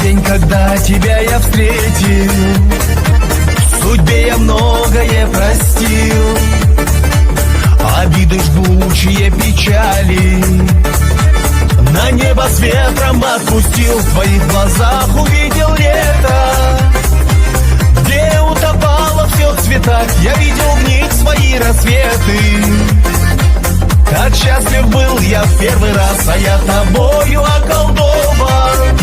день, когда тебя я встретил, судьбе я многое простил. Обиды, жгучие печали на небо с ветром отпустил. В твоих глазах увидел лето, где утопало все в цветах. Я видел в них свои рассветы. Как счастлив был я в первый раз, а я тобою околдован.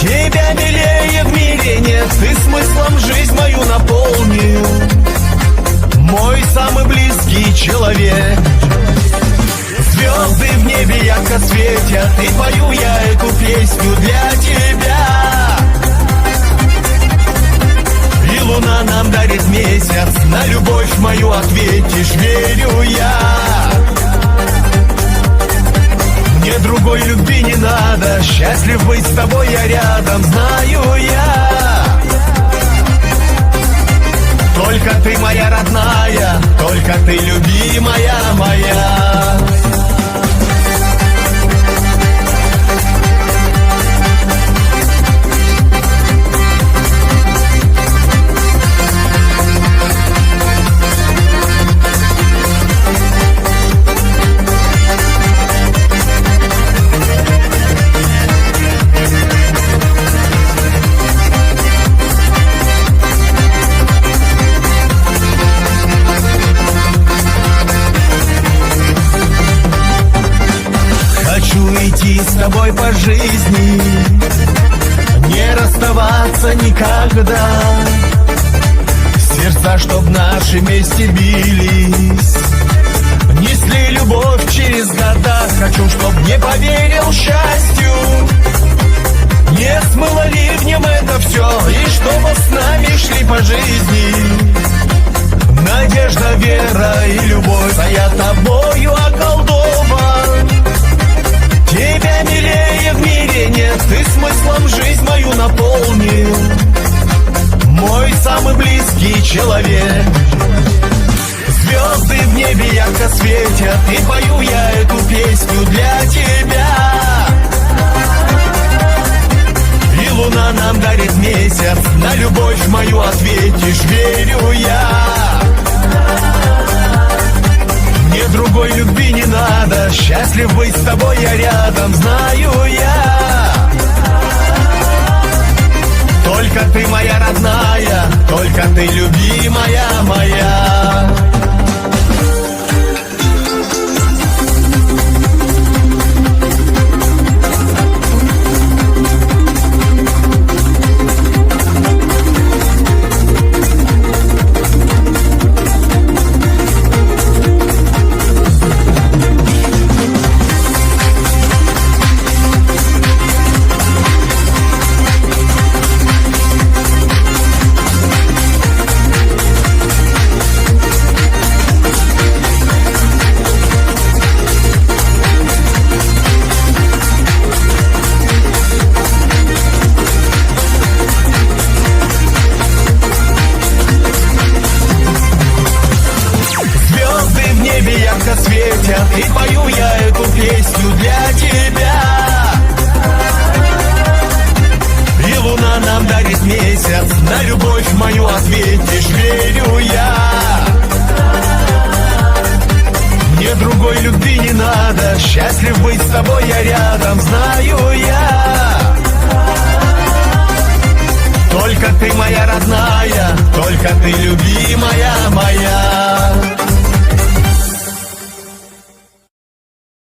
Тебя милее в мире нет, ты смыслом жизнь мою наполнил. Мой самый близкий человек. Звезды в небе ярко светят, и пою я эту песню для тебя. И луна нам дарит месяц, на любовь мою ответишь, верю я. Мне другой любви не надо, счастлив быть с тобой я рядом, знаю я. Только ты моя родная, только ты любимая моя. Идти с тобой по жизни, не расставаться никогда. Сердца, чтоб наши вместе бились, несли любовь через года. Хочу, чтоб не поверил счастью, не смыло ливнем это все, и чтобы с нами шли по жизни надежда, вера и любовь. А я тобою околдован. Тебя милее в мире нет, ты смыслом жизнь мою наполнил. Мой самый близкий человек. Звезды в небе ярко светят, и пою я эту песню для тебя. И луна нам дарит месяц, на любовь мою ответишь, верю я. Мне другой любви не надо, счастлив быть с тобой я рядом, знаю я. Только ты моя родная, только ты любимая моя. Светят, и пою я эту песню для тебя. И луна нам дарит месяц, на любовь мою ответишь, верю я. Мне другой любви не надо, счастлив быть с тобой я рядом, знаю я. Только ты моя родная, только ты любимая.